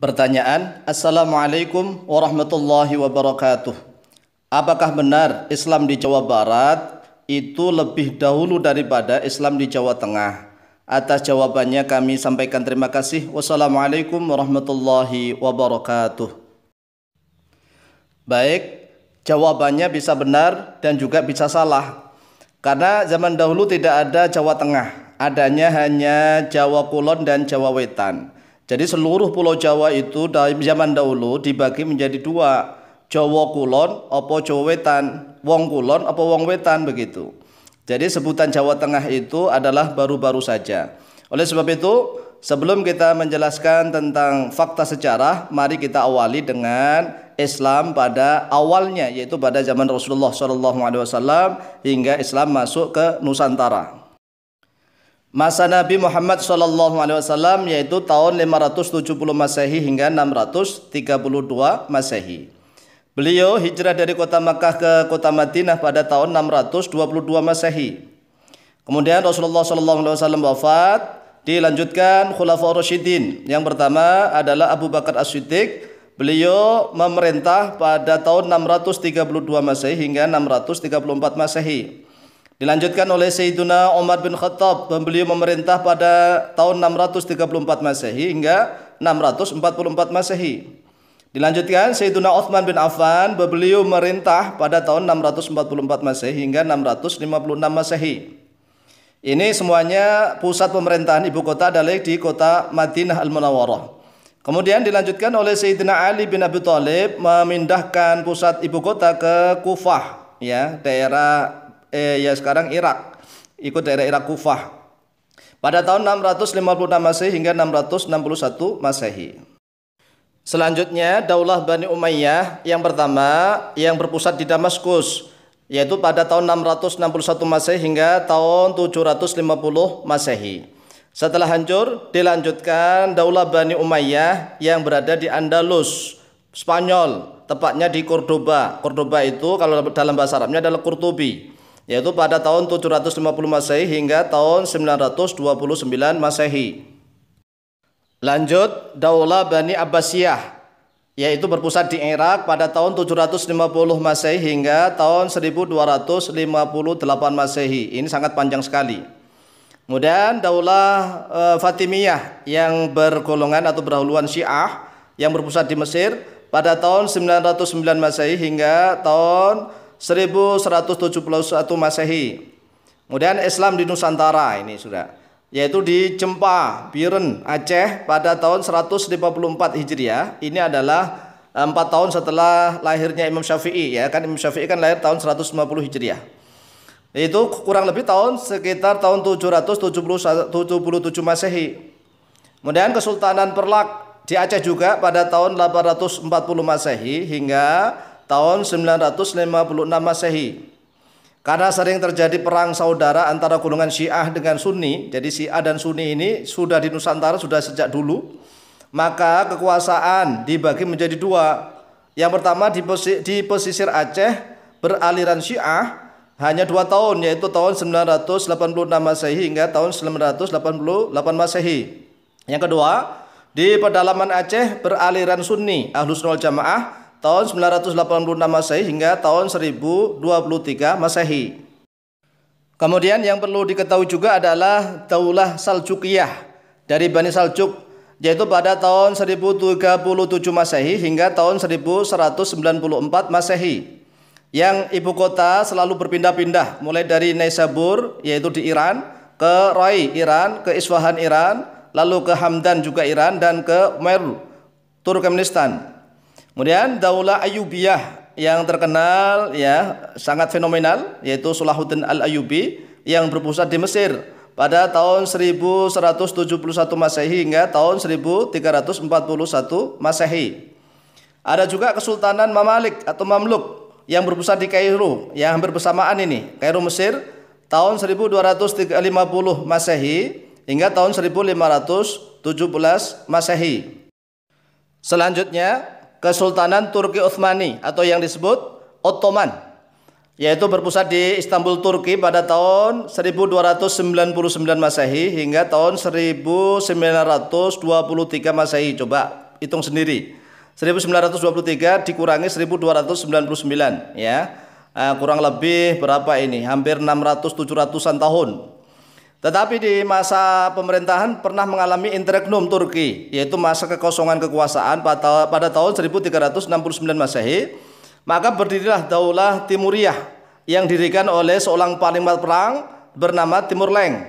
Pertanyaan, Assalamualaikum warahmatullahi wabarakatuh. Apakah benar Islam di Jawa Barat itu lebih dahulu daripada Islam di Jawa Tengah? Atas jawabannya kami sampaikan terima kasih. Wassalamualaikum warahmatullahi wabarakatuh. Baik, jawabannya bisa benar dan juga bisa salah. Karena zaman dahulu tidak ada Jawa Tengah, adanya hanya Jawa Kulon dan Jawa Wetan. Jadi seluruh pulau Jawa itu dari zaman dahulu dibagi menjadi dua, Jawa Kulon apa Jawa Wetan, Wong Kulon apa Wong Wetan begitu. Jadi sebutan Jawa Tengah itu adalah baru-baru saja. Oleh sebab itu, sebelum kita menjelaskan tentang fakta sejarah, mari kita awali dengan Islam pada awalnya, yaitu pada zaman Rasulullah SAW hingga Islam masuk ke Nusantara. Masa Nabi Muhammad SAW yaitu tahun 570 Masehi hingga 632 Masehi. Beliau hijrah dari kota Makkah ke kota Madinah pada tahun 622 Masehi. Kemudian Rasulullah SAW wafat, dilanjutkan Khulafaur Rasyidin. Yang pertama adalah Abu Bakar As-Siddiq. Beliau memerintah pada tahun 632 Masehi hingga 634 Masehi. Dilanjutkan oleh Sayyiduna Umar bin Khattab, beliau memerintah pada tahun 634 Masehi hingga 644 Masehi. Dilanjutkan Sayyiduna Utsman bin Affan, beliau memerintah pada tahun 644 Masehi hingga 656 Masehi. Ini semuanya pusat pemerintahan ibu kota adalah di kota Madinah Al-Munawwarah. Kemudian dilanjutkan oleh Sayyidina Ali bin Abi Thalib memindahkan pusat ibu kota ke Kufah, ya, daerah sekarang Irak, ikut daerah Irak Kufah pada tahun 656 Masehi hingga 661 Masehi. Selanjutnya Daulah Bani Umayyah yang pertama yang berpusat di Damaskus, yaitu pada tahun 661 Masehi hingga tahun 750 Masehi. Setelah hancur, dilanjutkan Daulah Bani Umayyah yang berada di Andalus, Spanyol, tepatnya di Cordoba. Cordoba itu kalau dalam bahasa Arabnya adalah Qurtubi, yaitu pada tahun 750 Masehi hingga tahun 929 Masehi. Lanjut, Daulah Bani Abbasiyah, yaitu berpusat di Irak pada tahun 750 Masehi hingga tahun 1258 Masehi. Ini sangat panjang sekali. Kemudian Daulah Fatimiyah yang bergolongan atau berhaluan Syiah yang berpusat di Mesir pada tahun 909 Masehi hingga tahun 1171 Masehi. Kemudian Islam di Nusantara ini sudah, yaitu di Cempa, Biren, Aceh pada tahun 154 Hijriah. Ini adalah 4 tahun setelah lahirnya Imam Syafi'i, ya kan. Imam Syafi'i kan lahir tahun 150 Hijriah. Itu kurang lebih sekitar tahun 777 Masehi. Kemudian Kesultanan Perlak di Aceh juga pada tahun 840 Masehi hingga tahun 956 Masehi. Karena sering terjadi perang saudara antara golongan Syiah dengan Sunni, jadi Syiah dan Sunni ini sudah di Nusantara sudah sejak dulu, maka kekuasaan dibagi menjadi dua. Yang pertama di pesisir Aceh beraliran Syiah hanya 2 tahun, yaitu tahun 986 Masehi hingga tahun 988 Masehi. Yang kedua, di pedalaman Aceh beraliran Sunni Ahlus Sunnah wal Jamaah tahun 986 Masehi hingga tahun 1023 Masehi. Kemudian yang perlu diketahui juga adalah Daulah Saljukiyah dari Bani Saljuk, yaitu pada tahun 1037 Masehi hingga tahun 1194 Masehi. Yang ibu kota selalu berpindah-pindah, mulai dari Naisabur yaitu di Iran, ke Rai Iran, ke Isfahan Iran, lalu ke Hamdan juga Iran, dan ke Meru Turkmenistan. Kemudian Daulah Ayyubiyah yang terkenal, ya, sangat fenomenal, yaitu Salahuddin Al-Ayyubi yang berpusat di Mesir pada tahun 1171 Masehi hingga tahun 1341 Masehi. Ada juga Kesultanan Mamalik atau Mamluk yang berpusat di Kairo, yang hampir bersamaan ini, Kairo Mesir, tahun 1250 Masehi hingga tahun 1517 Masehi. Selanjutnya Kesultanan Turki Utsmani atau yang disebut Ottoman, yaitu berpusat di Istanbul, Turki pada tahun 1299 Masehi hingga tahun 1923 Masehi. Coba hitung sendiri. 1923 dikurangi 1299 ya. Kurang lebih berapa ini? Hampir 600-700-an tahun. Tetapi di masa pemerintahan pernah mengalami interregnum Turki, yaitu masa kekosongan kekuasaan pada tahun 1369 Masehi. Maka berdirilah Daulah Timuriyah yang didirikan oleh seorang panglima perang bernama Timur Leng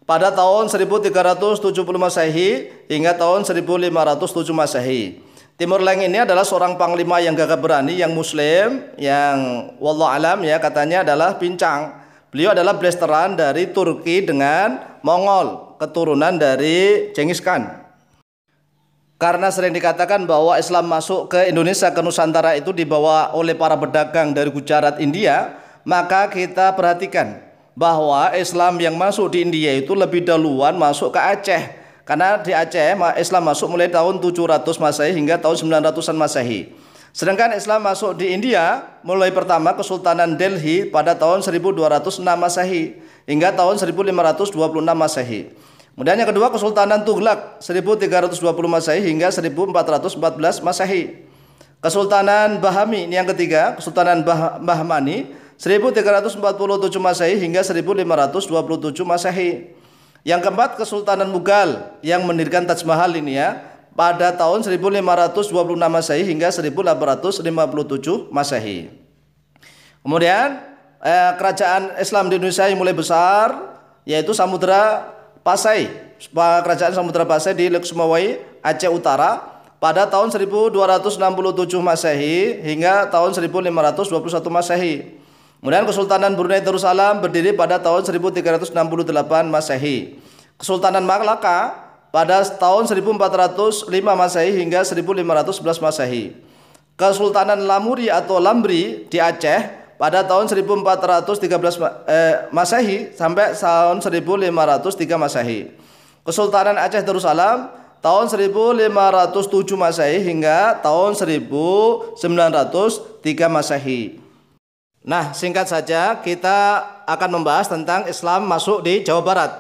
pada tahun 1370 Masehi hingga tahun 1507 Masehi. Timur Leng ini adalah seorang panglima yang gagah berani, yang muslim, yang wallahu alam ya katanya adalah pincang. Beliau adalah blasteran dari Turki dengan Mongol, keturunan dari Genghis Khan. Karena sering dikatakan bahwa Islam masuk ke Indonesia, ke Nusantara itu dibawa oleh para pedagang dari Gujarat, India, maka kita perhatikan bahwa Islam yang masuk di India itu lebih dahuluan masuk ke Aceh. Karena di Aceh Islam masuk mulai tahun 700 Masehi hingga tahun 900-an Masehi. Sedangkan Islam masuk di India mulai pertama Kesultanan Delhi pada tahun 1206 Masehi hingga tahun 1526 Masehi. Kemudian yang kedua Kesultanan Tughlaq 1320 Masehi hingga 1414 Masehi. Kesultanan Bahami ini yang ketiga, Kesultanan Bahmani 1347 Masehi hingga 1527 Masehi. Yang keempat Kesultanan Mughal yang mendirikan Taj Mahal ini ya, pada tahun 1526 Masehi hingga 1857 Masehi. Kemudian kerajaan Islam di Indonesia yang mulai besar yaitu Samudra Pasai, kerajaan Samudra Pasai di Lek Sumawai, Aceh Utara pada tahun 1267 Masehi hingga tahun 1521 Masehi. Kemudian Kesultanan Brunei Darussalam berdiri pada tahun 1368 Masehi. Kesultanan Malaka pada tahun 1405 Masehi hingga 1511 Masehi. Kesultanan Lamuri atau Lambri di Aceh pada tahun 1413 Masehi sampai tahun 1503 Masehi. Kesultanan Aceh Darussalam tahun 1507 Masehi hingga tahun 1903 Masehi. Nah, singkat saja kita akan membahas tentang Islam masuk di Jawa Barat.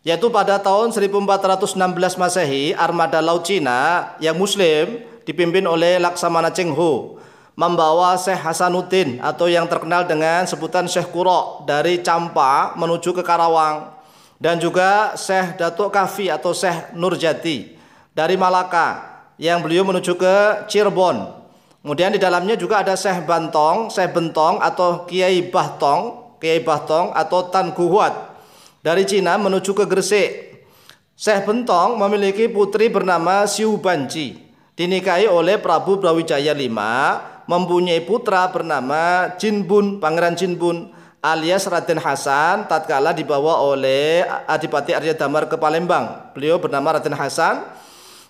Yaitu pada tahun 1416 Masehi, armada laut Cina yang muslim dipimpin oleh Laksamana Cheng Ho membawa Syekh Hasanuddin atau yang terkenal dengan sebutan Syekh Kuro dari Campa menuju ke Karawang, dan juga Syekh Datuk Kafi atau Syekh Nurjati dari Malaka yang beliau menuju ke Cirebon. Kemudian di dalamnya juga ada Syekh Bentong atau Kiai Bahtong atau Tan Guhuat dari Cina menuju ke Gresik. Syekh Bentong memiliki putri bernama Siu Banci, dinikahi oleh Prabu Brawijaya V, mempunyai putra bernama Jinbun, Pangeran Jinbun alias Raden Hasan tatkala dibawa oleh Adipati Arya Damar ke Palembang. Beliau bernama Raden Hasan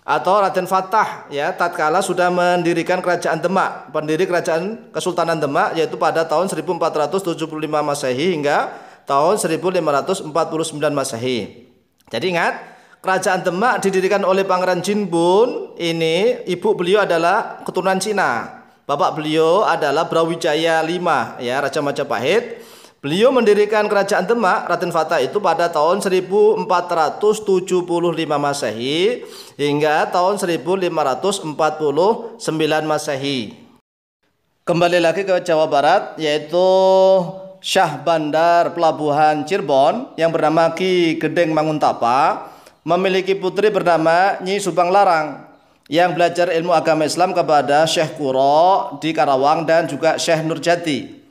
atau Raden Fatah ya, tatkala sudah mendirikan kerajaan Demak, pendiri kerajaan Kesultanan Demak, yaitu pada tahun 1475 Masehi hingga tahun 1549 Masehi. Jadi ingat, kerajaan Demak didirikan oleh Pangeran Jinbun. Ini ibu beliau adalah keturunan Cina. Bapak beliau adalah Brawijaya V ya, Raja Majapahit. Beliau mendirikan kerajaan Demak, Raden Fatah itu pada tahun 1475 Masehi hingga tahun 1549 Masehi. Kembali lagi ke Jawa Barat, yaitu Syah Bandar Pelabuhan Cirebon yang bernama Ki Gedeng Manguntapa memiliki putri bernama Nyi Subang Larang yang belajar ilmu agama Islam kepada Syekh Kuro di Karawang dan juga Syekh Nurjati.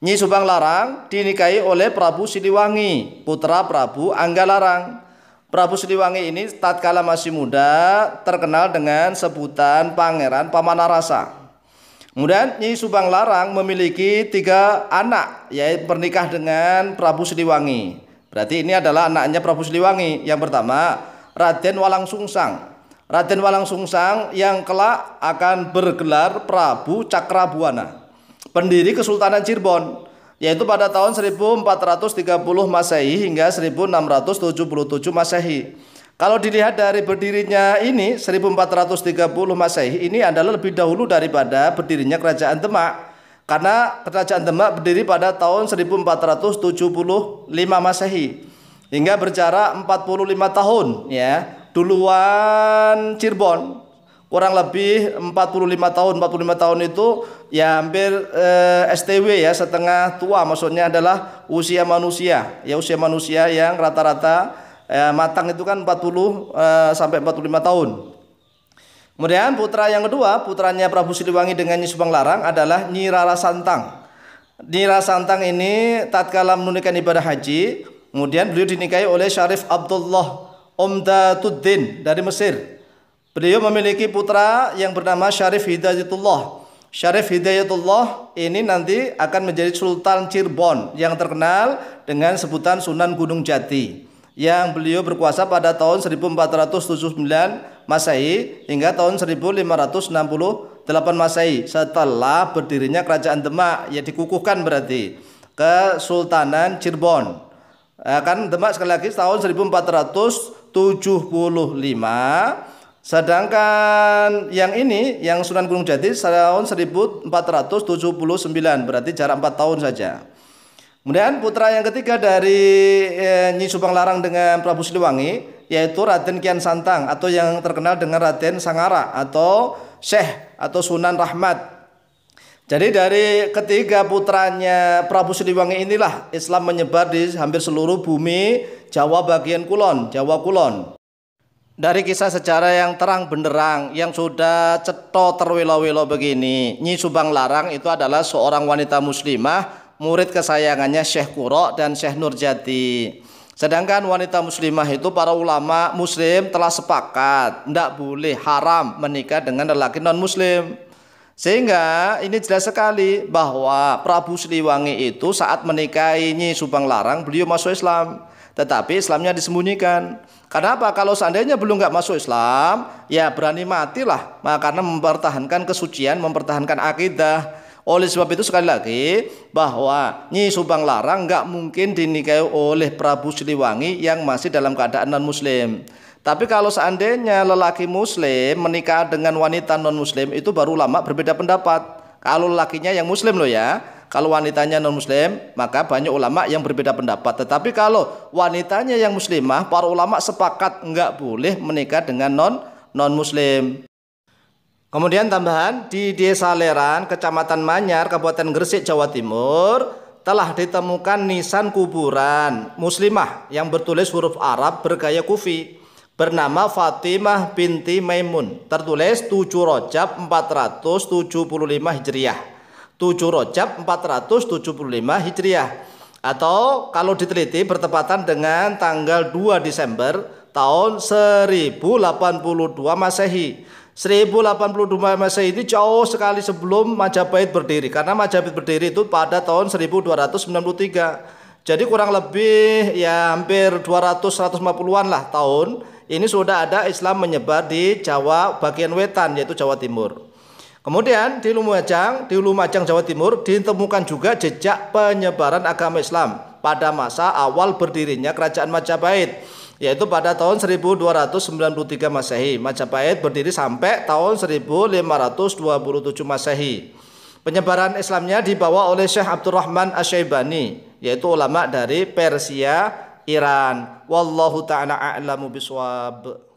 Nyi Subang Larang dinikahi oleh Prabu Siliwangi, putra Prabu Angga Larang. Prabu Siliwangi ini tatkala masih muda terkenal dengan sebutan Pangeran Pamanarasa. Kemudian Nyi Subang Larang memiliki 3 anak, yaitu bernikah dengan Prabu Siliwangi. Berarti ini adalah anaknya Prabu Siliwangi. Yang pertama Raden Walangsungsang. Raden Walangsungsang yang kelak akan bergelar Prabu Cakrabuana, pendiri Kesultanan Cirebon, yaitu pada tahun 1430 Masehi hingga 1677 Masehi. Kalau dilihat dari berdirinya ini 1430 Masehi ini adalah lebih dahulu daripada berdirinya Kerajaan Demak, karena Kerajaan Demak berdiri pada tahun 1475 Masehi hingga berjarak 45 tahun ya, duluan Cirebon. kurang lebih 45 tahun. 45 tahun itu ya hampir STW ya, setengah tua, maksudnya adalah usia manusia. Ya usia manusia yang rata-rata matang itu kan 40 sampai 45 tahun. Kemudian putra yang kedua, putranya Prabu Siliwangi dengan Nyi Subang Larang adalah Nyi Rara Santang. Nyi Rara Santang ini tatkala menunaikan ibadah haji, kemudian beliau dinikahi oleh Syarif Abdullah Umdatuddin dari Mesir. Beliau memiliki putra yang bernama Syarif Hidayatullah. Syarif Hidayatullah ini nanti akan menjadi Sultan Cirebon yang terkenal dengan sebutan Sunan Gunung Jati, yang beliau berkuasa pada tahun 1479 Masehi hingga tahun 1568 Masehi setelah berdirinya Kerajaan Demak, ya dikukuhkan berarti Kesultanan Cirebon. Kan Demak sekali lagi tahun 1475, sedangkan yang ini yang Sunan Gunung Jati tahun 1479, berarti jarak 4 tahun saja. Kemudian putra yang ketiga dari Nyi Subang Larang dengan Prabu Siliwangi yaitu Raden Kian Santang atau yang terkenal dengan Raden Sangara atau Syekh atau Sunan Rahmat. Jadi dari ketiga putranya Prabu Siliwangi inilah Islam menyebar di hampir seluruh bumi Jawa bagian kulon, Jawa Kulon. Dari kisah sejarah yang terang benderang yang sudah cetha terwelo-welo begini, Nyi Subang Larang itu adalah seorang wanita muslimah, murid kesayangannya Syekh Qura dan Syekh Nurjati. Sedangkan wanita muslimah itu para ulama muslim telah sepakat tidak boleh, haram menikah dengan lelaki non muslim. Sehingga ini jelas sekali bahwa Prabu Siliwangi itu saat menikahi Nyi Subang Larang beliau masuk Islam, tetapi Islamnya disembunyikan. Kenapa? Kalau seandainya belum nggak masuk Islam, ya berani matilah, karena mempertahankan kesucian, mempertahankan akidah. Oleh sebab itu sekali lagi bahwa Nyi Subang Larang nggak mungkin dinikahi oleh Prabu Siliwangi yang masih dalam keadaan non muslim. Tapi kalau seandainya lelaki muslim menikah dengan wanita non muslim, itu baru ulama berbeda pendapat. Kalau lelakinya yang muslim loh ya, kalau wanitanya non muslim maka banyak ulama yang berbeda pendapat. Tetapi kalau wanitanya yang muslimah, para ulama sepakat nggak boleh menikah dengan non muslim. Kemudian tambahan, di Desa Leran, Kecamatan Manyar, Kabupaten Gresik, Jawa Timur, telah ditemukan nisan kuburan muslimah yang bertulis huruf Arab bergaya Kufi bernama Fatimah binti Maimun, tertulis 7 Rajab 475 Hijriah. 7 Rajab 475 Hijriah. Atau kalau diteliti bertepatan dengan tanggal 2 Desember tahun 1082 Masehi. 1082 Masehi ini jauh sekali sebelum Majapahit berdiri, karena Majapahit berdiri itu pada tahun 1293. Jadi kurang lebih ya hampir 200-150-an lah tahun ini sudah ada Islam menyebar di Jawa bagian wetan, yaitu Jawa Timur. Kemudian di Lumajang Jawa Timur ditemukan juga jejak penyebaran agama Islam pada masa awal berdirinya Kerajaan Majapahit, yaitu pada tahun 1293 Masehi. Majapahit berdiri sampai tahun 1527 Masehi. Penyebaran Islamnya dibawa oleh Syekh Abdurrahman Asy-Syaibani, yaitu ulama dari Persia, Iran. Wallahu ta'ala a'lamu bishawab.